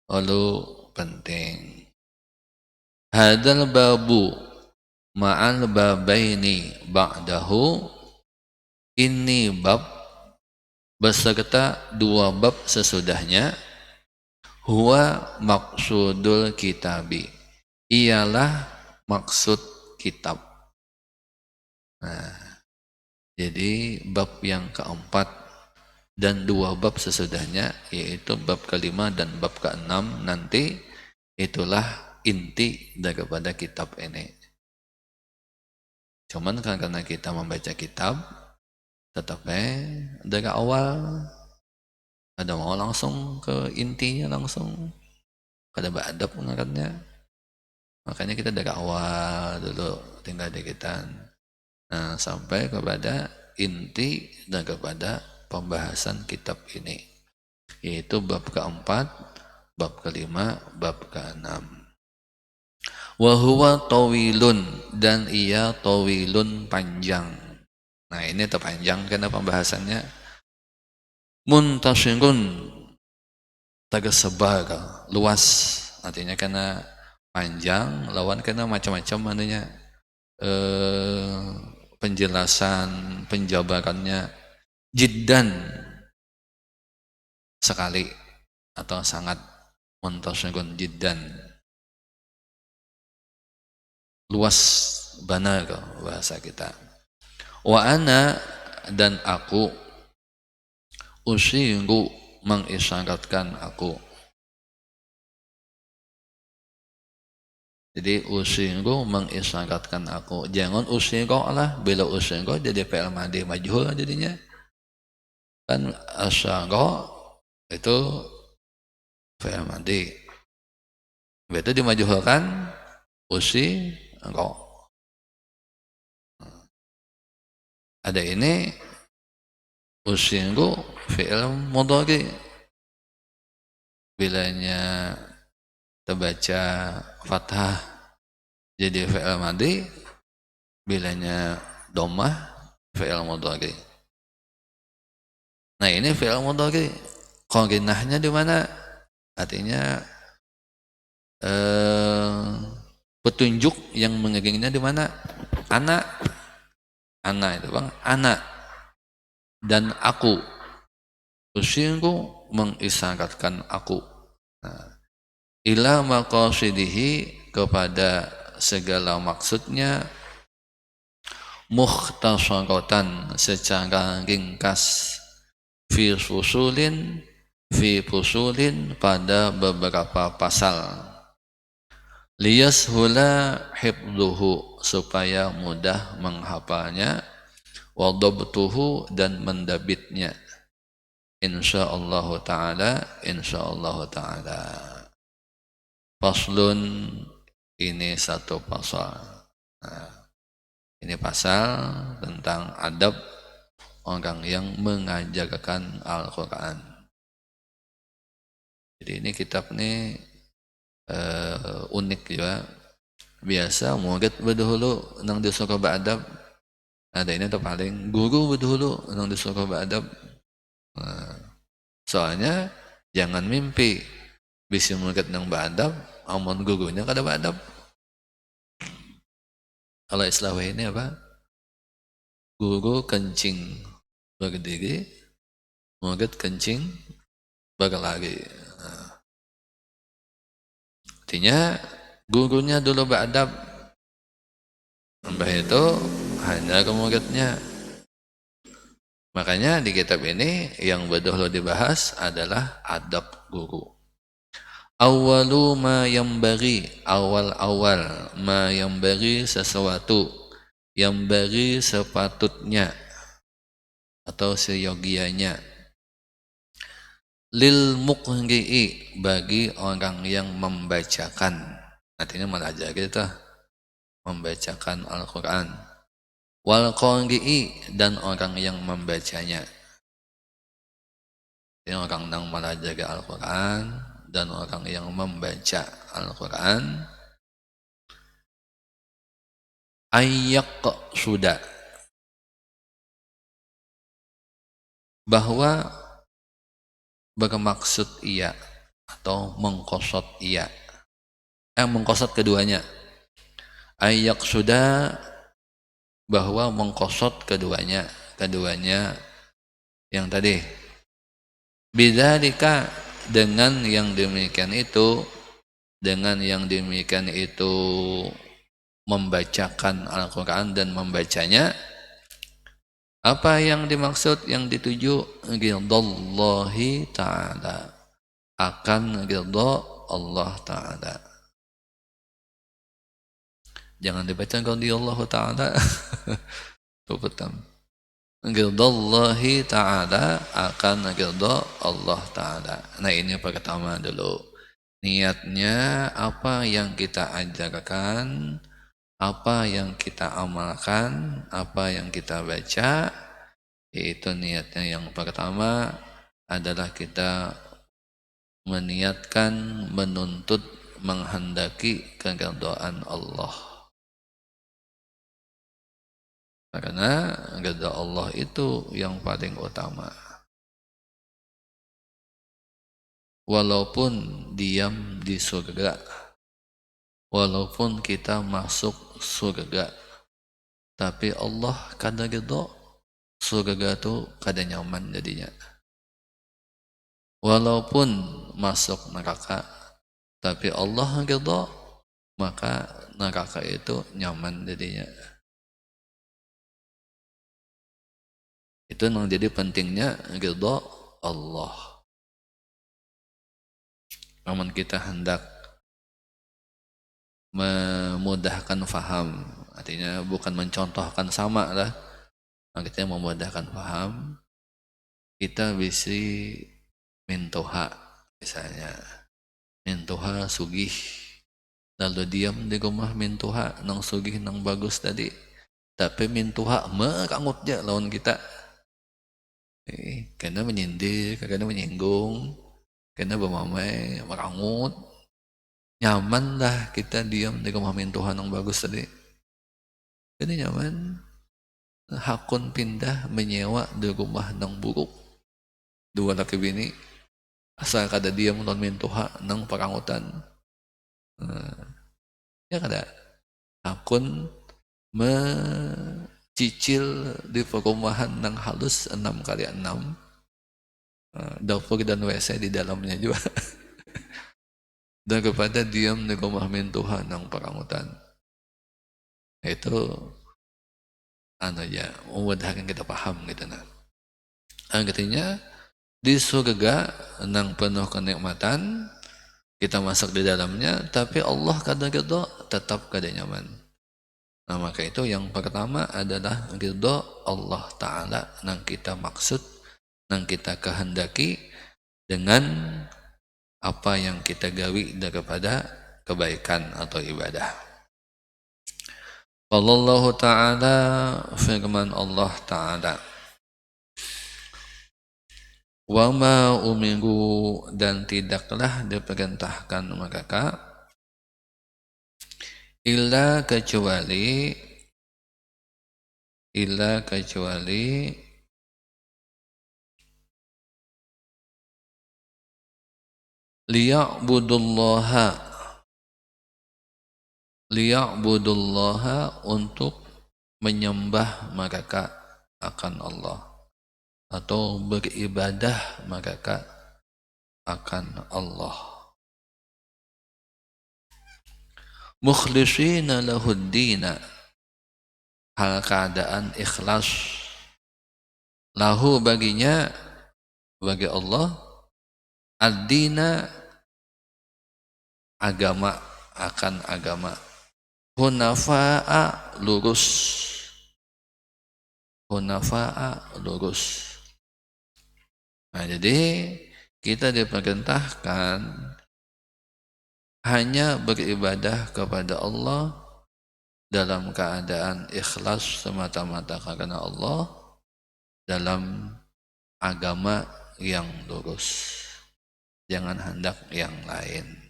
Speaker 1: lalu penting. Hadal babu ma'al babaini ba'dahu, ini bab beserta 2 bab sesudahnya, huwa maksudul kitabi, ialah maksud kitab. Nah, jadi bab yang keempat dan 2 bab sesudahnya, yaitu bab ke-5 dan bab ke-6 nanti, itulah inti daripada kitab ini. Cuman karena kita membaca kitab, Tetapi dari awal ada mau langsung ke intinya, langsung kada beradab mengaratnya. Makanya kita dari awal dulu tinggal dikitan. Nah, sampai kepada inti dan kepada pembahasan kitab ini, yaitu bab keempat, bab kelima, bab keenam. Wa huwa tawilun, dan ia tawilun panjang. Nah, ini terpanjang karena pembahasannya. Muntasirun, tersebar, luas, artinya karena panjang, lawan karena macam-macam maknanya. Penjelasan penjabarannya jiddan, sekali atau sangat, muntasirun jiddan, luas, benar bahasa kita. Wa ana, dan aku, usiru, mengisyaratkan aku. Jadi usiru, mengisyaratkan aku. Jangan usiru lah, bila usiru jadi fi'il madhi majhul jadinya. Kan asyara itu fi'il madhi. Itu dimajhulkan usiru. Ada ini usiru fi'il mudhari. Bilanya terbaca fathah jadi fi'il madhi, bilanya dhammah fi'il mudhari. Nah, ini fi'il mudhari, qarinahnya di mana? Artinya petunjuk yang mengiringnya di mana? Anak itu bang, anak dan aku. Usiru, mengisyaratkan aku. Nah, ila maqasidihi, kepada segala maksudnya, mukhtasaratan, secara ringkas, fi fusulin, pada beberapa pasal, liyashula hifdhuhu, supaya mudah menghafalnya, wa dhabtuhu, dan mendabitnya, insyaallah ta'ala. Faslun, ini satu pasal. Nah, ini pasal tentang adab orang yang mengajarkan Al-Quran. Jadi ini kitab ini unik juga. Biasa murid berdahulu nang disuruh beradab, ada ini tuh paling guru berdahulu nang disuruh beradab. Soalnya jangan mimpi bisa murid nang beradab, amun gurunya kada beradab. Kalau istilah ini apa? Guru kencing berdiri, murid kencing berlari. Artinya gurunya dulu beradab, mbah itu hanya ke muridnya. Makanya di kitab ini yang berdahulu dibahas adalah adab guru. Awwalu ma yambaghi, awal-awal, ma yambaghi, sesuatu, yambaghi sepatutnya atau seyogianya, lil muqri'i, bagi orang yang membacakan, artinya melajar gitu, membacakan Al-Quran, wal qari'i, dan orang yang membacanya. Ini orang yang melajar Al-Quran dan orang yang membaca Al-Quran, ayyak sudah, bahwa bermaksud ia atau mengkosot ia, mengkosot keduanya. Ayyak sudah, bahwa mengkosot keduanya yang tadi. Bidzalika, dengan yang demikian itu, membacakan Al-Quran dan membacanya. Apa yang dimaksud, yang dituju? Ridhallahi ta'ala, akan ridha Allah ta'ala. Jangan dibaca ridha Allah ta'ala. Itu pertama. Ridhallahi ta'ala akan ridha Allah ta'ala. Nah ini pertama dulu. Niatnya apa yang kita ajarkan, apa yang kita amalkan, apa yang kita baca, itu niatnya yang pertama adalah kita meniatkan, menuntut, menghendaki keridhaan Allah. Karena ridha Allah itu yang paling utama. Walaupun diam di surga, walaupun kita masuk surga, tapi Allah kada ridha, surga itu kada nyaman jadinya. Walaupun masuk neraka, tapi Allah ridha, maka neraka itu nyaman jadinya. Itu yang jadi pentingnya ridha Allah. Namun kita hendak memudahkan faham, artinya bukan mencontohkan sama lah, kita memudahkan faham, kita bisa mintuha, misalnya mintuha sugih, lalu diam di rumah mintuha nang sugih nang bagus tadi, tapi mintuha merangutnya lawan kita, karena menyindir, karena menyinggung, karena bermamai, merangut. Nyaman lah kita diam di rumah mintuhan yang bagus tadi. Jadi nyaman. Hakun pindah menyewa di rumah yang buruk. Dua laki bini. Asal kada diam lawan mintuha nang perangutan. Ya kada. Hakun mencicil di perumahan nang halus 6x6. Dapur dan WC di dalamnya juga. Dan kepada diam di rumah mintuhan yang perangutan. Itu ya memudahkan kita paham gitu nah. Artinya di surga nang penuh kenikmatan, kita masuk di dalamnya, tapi Allah kada ridha, tetap kada nyaman. Nah maka itu yang pertama adalah ridha Allah Ta'ala nang kita maksud, nang kita kehendaki dengan apa yang kita gawi daripada kebaikan atau ibadah. Allah Ta'ala, firman Allah Ta'ala, wa ma umiru, dan tidaklah diperintahkan mereka illa kecuali liya'budullaha, untuk menyembah mereka akan Allah, atau beribadah mereka akan Allah. Mukhlishina lahuddina, hal keadaan ikhlas, lahu baginya, bagi Allah, ad-dina, agama, akan agama, hunafa'a, lurus, hunafa'a, lurus. Nah jadi kita diperintahkan hanya beribadah kepada Allah dalam keadaan ikhlas semata-mata karena Allah, dalam agama yang lurus, jangan hendak yang lain.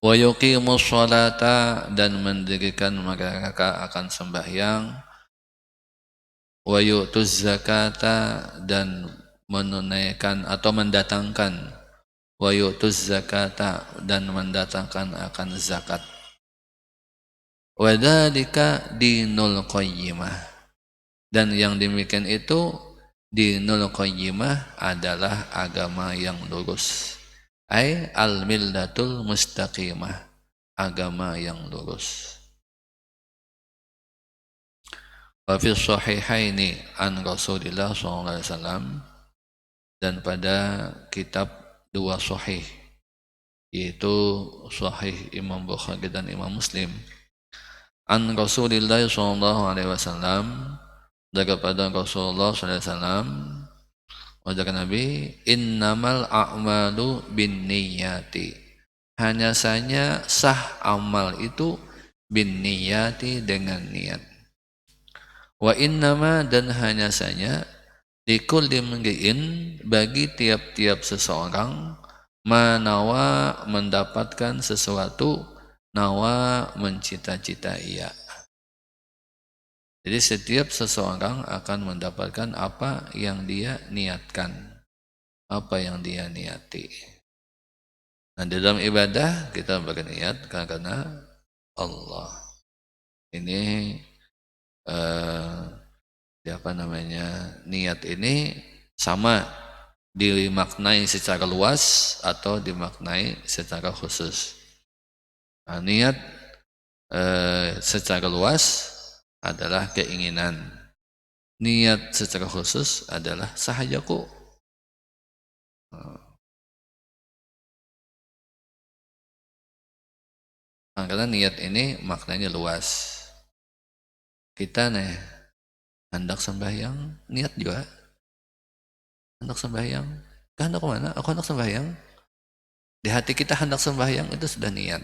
Speaker 1: Wa yuqimus sholata, dan mendirikan mereka akan sembahyang. Wa yu'tuz zakata, dan menunaikan atau mendatangkan. Wa yu'tuz zakata, dan mendatangkan akan zakat. Wa dzalika dinul qayyimah, dan yang demikian itu dinul qayyimah adalah agama yang lurus, ay al-millatul mustaqimah, agama yang lurus. Wa fi sahihaini an Rasulillah SAW, dan pada kitab dua sahih, yaitu sahih Imam Bukhari dan Imam Muslim, an Rasulillah SAW, daripada Rasulullah SAW, wajah Nabi, innamal a'malu bin niyati, hanya saja sah amal itu bin niyati dengan niat. Wa innama, dan hanya saja likulli mri'in, bagi tiap-tiap seseorang, manawa, mendapatkan sesuatu, nawa, mencita-cita ia. Jadi setiap seseorang akan mendapatkan apa yang dia niatkan, apa yang dia niati. Nah, di dalam ibadah kita berniat karena Allah. Ini apa namanya, niat ini sama dimaknai secara luas atau dimaknai secara khusus. Nah, niat secara luas adalah keinginan. Niat secara khusus adalah sahajaku. Nah, karena niat ini maknanya luas. Kita hendak sembahyang, niat juga. Hendak sembahyang, hendak kemana? Aku hendak sembahyang. Di hati kita hendak sembahyang itu sudah niat.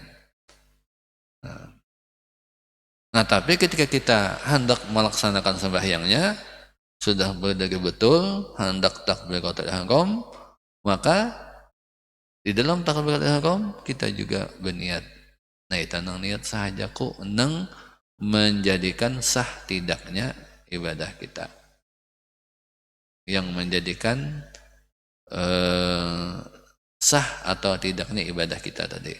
Speaker 1: Nah, tapi ketika kita hendak melaksanakan sembahyangnya, sudah berdiri betul, hendak takbiratul ihram, maka di dalam takbiratul ihram kita juga berniat. Nah, itu nang niat sahajaku nang menjadikan sah tidaknya ibadah kita. Yang menjadikan sah atau tidaknya ibadah kita tadi.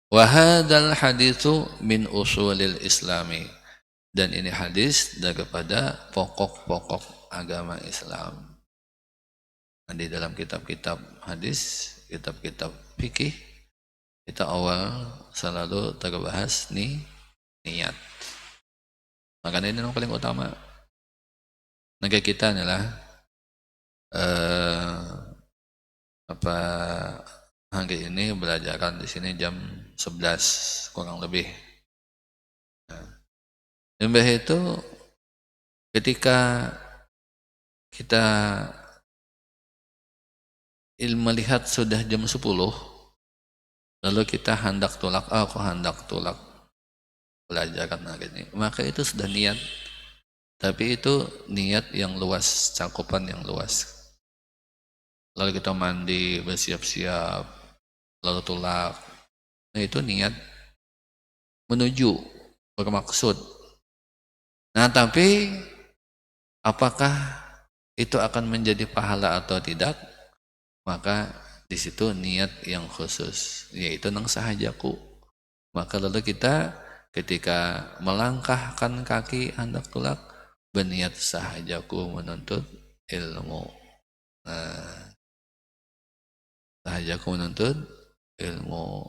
Speaker 1: Wahadal haditsu min usulil islami, dan ini hadis daripada pokok-pokok agama Islam. Nah, di dalam kitab-kitab hadis, kitab-kitab fikih, kita awal selalu terbahas niat. Makanya ini yang paling utama. Negara kita adalah hari ini belajaran di sini jam 11 kurang lebih. Nah, itu ketika kita melihat sudah jam 10, lalu kita hendak tulak, aku hendak tulak belajaran hari ini, maka itu sudah niat. Tapi itu niat yang luas, cakupan yang luas. Lalu kita mandi, bersiap-siap, lalu tulak. Nah, itu niat menuju, bermaksud. Nah, tapi apakah itu akan menjadi pahala atau tidak? Maka di situ niat yang khusus, yaitu nang sahajaku. Maka lalu kita ketika melangkahkan kaki hendak tulak, berniat sahajaku menuntut ilmu. Nah, sahajaku menuntut ilmu,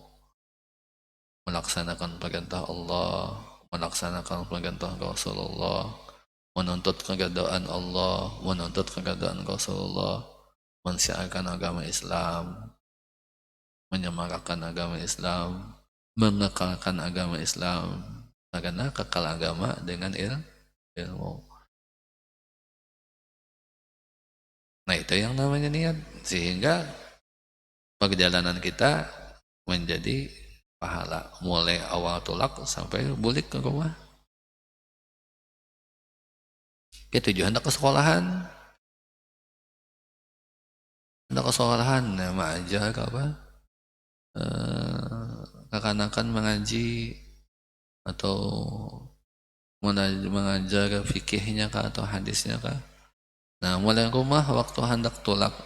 Speaker 1: melaksanakan perintah Allah, melaksanakan perintah Rasulullah, menuntut keridhaan Allah, menuntut keridhaan Rasulullah, mensiarkan agama Islam, menyemarakan agama Islam, mengekalkan agama Islam. Karena kekal agama dengan ilmu. Nah, itu yang namanya niat, sehingga perjalanan kita menjadi pahala, mulai awal tulak sampai balik ke rumah. Kita tujuan hendak ke sekolahan, mengajar apa, kekanakan mengaji atau mengajar fikihnya kah atau hadisnya kah. Nah, mulai rumah waktu hendak tulak,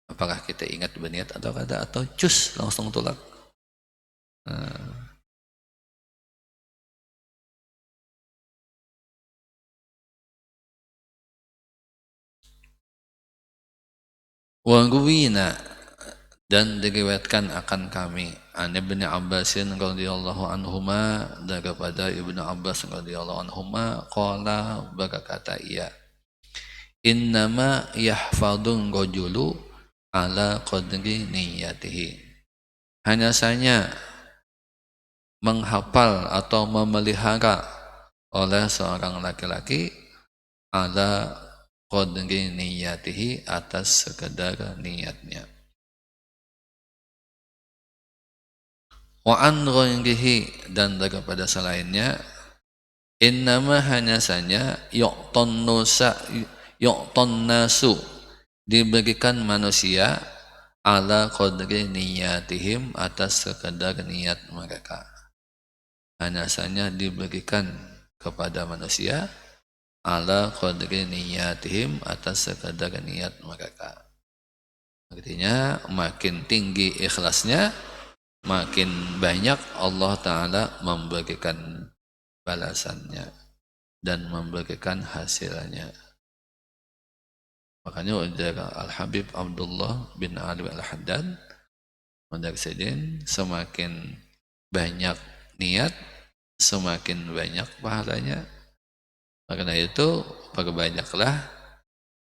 Speaker 1: apakah kita ingat berniat atau kada, atau cus langsung tulak. Wangguwina, dan diriwayatkan akan kami an Ibnu Abbasin radhiyallahu anhuma, daripada Ibnu Abbas radhiyallahu anhuma, qala, berkata ia, innama yahfadun rajulu ala qadri niyatihi, hanya saja menghafal atau memelihara oleh seorang laki-laki ala qadri niyatihi, atas sekedar niatnya. Wa an ghairihi, dan daripada selainnya, innama hanya saja yu'ton nasu, diberikan manusia ala qadri niyatihim, atas sekadar niat mereka. Hanya saja diberikan kepada manusia ala qadri niyatihim, atas sekadar niat mereka. Artinya makin tinggi ikhlasnya, makin banyak Allah Ta'ala memberikan balasannya dan memberikan hasilnya. Makanya ujar Al-Habib Abdullah bin Ali Al-Haddad Mudarrisidin, semakin banyak niat, semakin banyak pahalanya. Karena itu perbanyaklah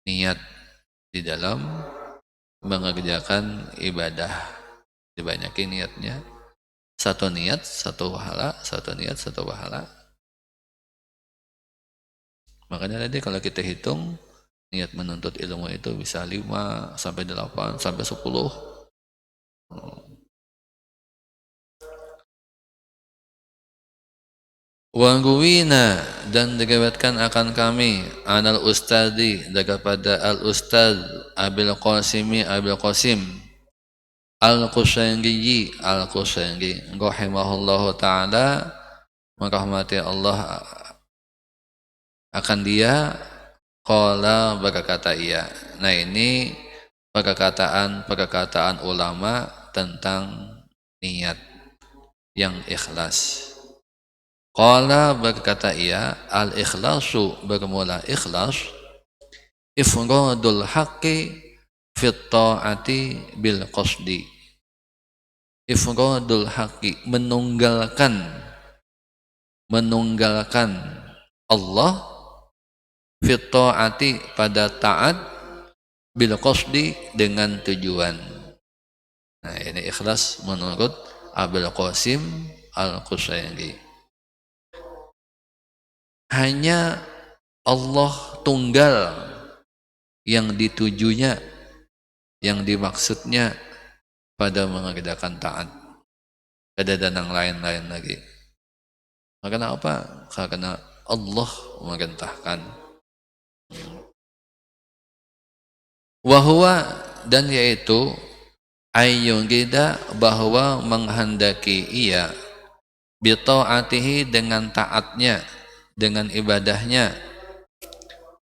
Speaker 1: niat di dalam mengerjakan ibadah. Dibanyakin niatnya, satu niat satu pahala, satu niat satu pahala. Makanya tadi kalau kita hitung, niat menuntut ilmu itu bisa 5 sampai 8 sampai 10. Wangguwina, dan diriwayatkan akan kami anal ustadi, daripada al ustad Abil Qasimi Abil Qasim Al-Qusairi rahimahullahu ta'ala, merahmati Allah akan dia, qala, berkata ia. Nah, ini perkataan ulama tentang niat yang ikhlas. Qala, berkata ia, al-ikhlasu, bermula ikhlas, ifradul haqqi fit ta'ati bil qasdi. Ifradul haqqi, menunggalkan Allah fit ta'ati, pada taat, bil qasdi, dengan tujuan. Nah, ini ikhlas menurut Abil Qasim Al-Qusairi. Hanya Allah tunggal yang ditujunya, yang dimaksudnya pada mengerjakan taat. Ada yang lain-lain lagi. Karena apa? Karena Allah memerintahkan. Wahwa, dan yaitu ayyungida, bahwa menghendaki ia, bita'atihi, dengan taatnya, dengan ibadahnya,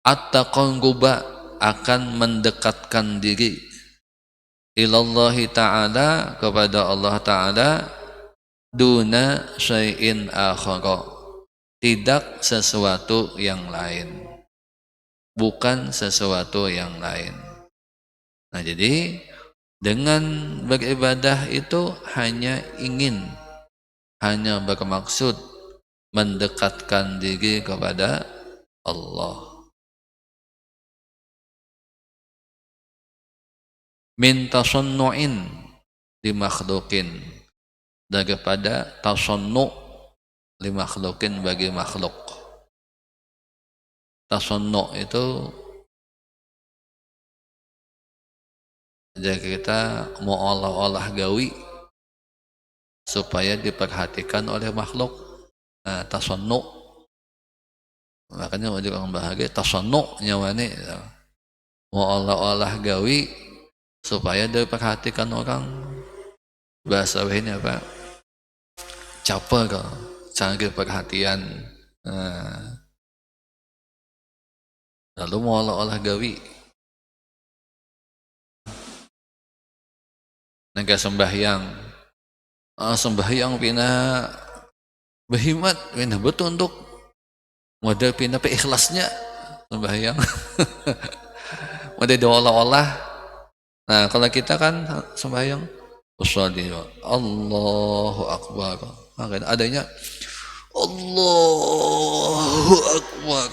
Speaker 1: at-taqarruba, akan mendekatkan diri, ilallahi ta'ala, kepada Allah Ta'ala, duna syai'in akhara, tidak sesuatu yang lain, bukan sesuatu yang lain. Nah, jadi dengan beribadah itu hanya bermaksud mendekatkan diri kepada Allah. Min tasannu'in, dimakhlukin, daripada tasannu' limakhlukin, bagi makhluk. Tasannu' itu jadi kita mau olah-olah gawi supaya diperhatikan oleh makhluk. Nah, tasannu', makanya wajib orang bahagia tasannu' nyawani, mau olah-olah gawi supaya diperhatikan orang. Bahasa ini apa? Caper, cari perhatian. Nah, lalu mau olah-olah gawi, nengka sembahyang, sembahyang pina berhimat, pina betul untuk model pina ikhlasnya sembahyang. Model diolah-olah. Nah, kalau kita kan sembahyang, usolli, Allahu Akbar, adanya Allahu Akbar.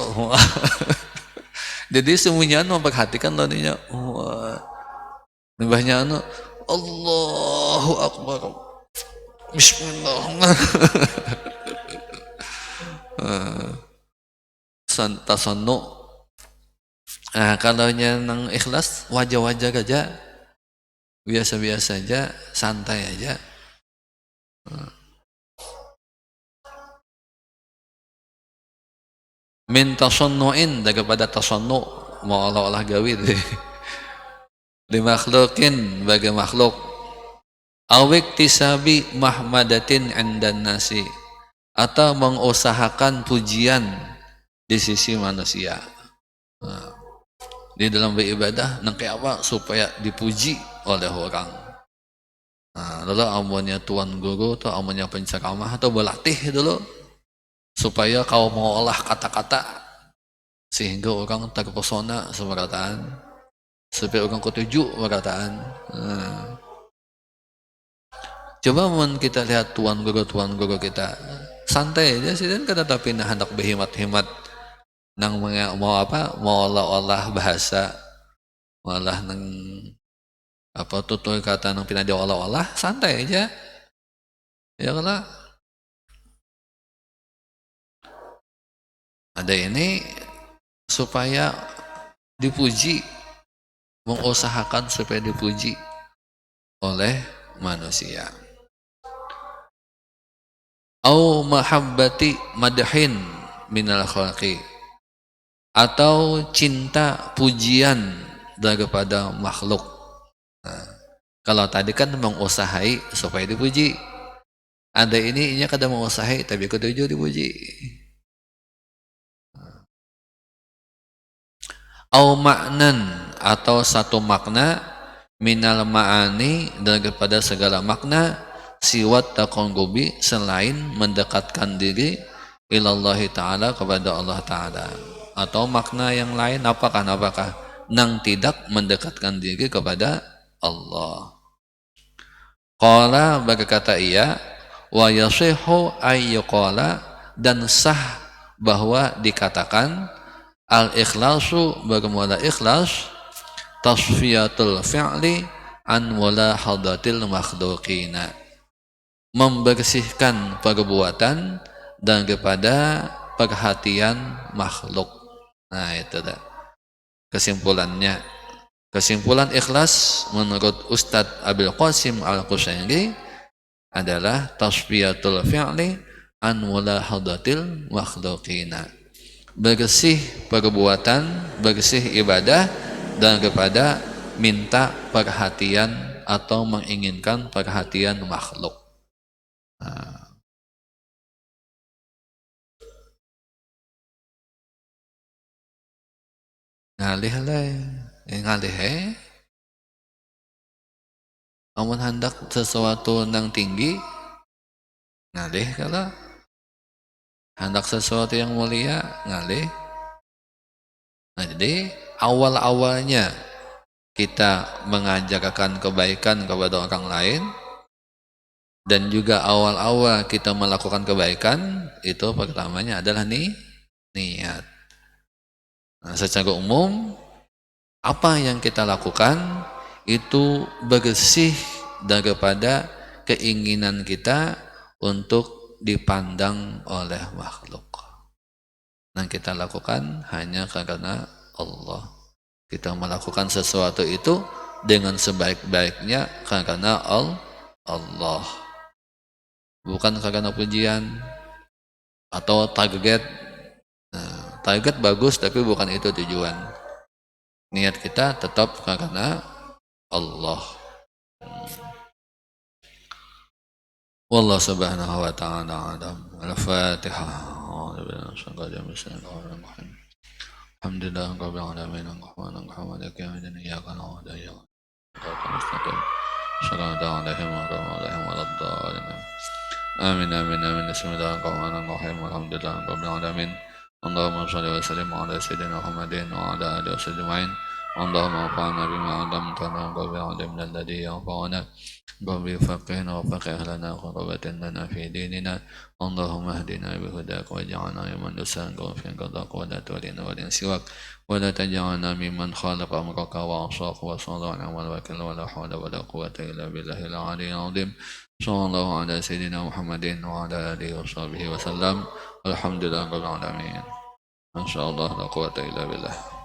Speaker 1: Jadi semuanya memperhatikan tadinya, nambahnya Allahu Akbar. Bismillahirrahmanirrahim. Tasannu. Nah, kalau yang ikhlas wajah-wajah aja, biasa-biasa aja, santai aja. Min tasannu'in daripada tasannu, mau olah-olah gawe deh. Di makhlukin bagi makhluk. Awik tisabi mahmadatin indan nasi, atau mengusahakan pujian di sisi manusia. Nah, di dalam beribadah nangke apa supaya dipuji oleh orang. Nah, lalu amunnya tuan guru atau amunnya penceramah atau berlatih dulu supaya kau mau olah kata-kata sehingga orang terpesona semerataan, supaya orang ketujuh merataan. Nah, coba kita lihat tuan guru kita santai aja sih, dan kata tapi nah hendak berhemat-hemat nang mau apa, mau olah-olah bahasa, malah nang apa tutur kata nang pina diolah-olah, santai aja ya. Kalau ada ini supaya dipuji, mengusahakan supaya dipuji oleh manusia. Au mahabbati madhin minal khalqi, atau cinta pujian daripada makhluk. Nah, kalau tadi kan mengusahai supaya dipuji, ada ini kada mengusahai tapi ketujuh dipuji. Au maknan, atau satu makna minal ma'ani daripada segala makna, siwat taqarrubi selain mendekatkan diri ilallahi ta'ala kepada Allah ta'ala, atau makna yang lain apakah nang tidak mendekatkan diri kepada Allah. Qala berkata ia, wa yasihu ayyuqala, dan sah bahwa dikatakan al-ikhlasu bermula ikhlas, tasfiyatul fi'li an mulahadatil makhluqina, membersihkan perbuatan daripada perhatian makhluk. Nah, itu dah kesimpulannya. Kesimpulan ikhlas menurut Ustadz Abil Qasim Al-Qusairi adalah tasfiyatul fi'li an mulahadatil makhluqina, bersih perbuatan, bersih ibadah daripada minta perhatian atau menginginkan perhatian makhluk. Nah, ngalih amun hendak sesuatu nang tinggi ngalih, kalau hendak sesuatu yang mulia ngalih. Nah, jadi awal-awalnya kita mengajarkan kebaikan kepada orang lain, dan juga awal-awal kita melakukan kebaikan itu pertamanya adalah niat. Nah, secara umum apa yang kita lakukan itu bersih daripada keinginan kita untuk dipandang oleh makhluk. Yang kita lakukan hanya karena Allah. Kita melakukan sesuatu itu dengan sebaik-baiknya karena Allah, bukan karena pujian atau target. Nah, target bagus tapi bukan itu tujuan. Niat kita tetap karena Allah. Wallahu subhanahu wa ta'ala alam. Al-Fatihah. Alhamdulillah rabbil alamin arrahmanir rahim maliki yaumiddin iyyaka na'budu wa iyyaka nasta'in shirata 'alaihim waladdallin. Amin amin amin. Bismillahirrahmanirrahim. Alhamdulillah rabbil alamin. Allahumma shalli wa sallim ala sayyidina Muhammadin wa ala alihi wa sallam. اللهم انفعنا بما علمتنا وعلمنا الذي ينفعنا رب فقهنا وفقه أهلنا وقربة لنا في ديننا اللهم اهدنا بهداك واجعلنا ممن يسألك في قضاك ولا تولنا ولي سواك ولا تجعلنا ممن خالف أمرك وعصاك وصلى على والوكل ولا حول ولا قوة إلا بالله العلي العظيم صلى الله على سيدنا محمد وعلى آله وصحبه وسلم والحمد لله رب العالمين ما شاء الله لا قوة إلا بالله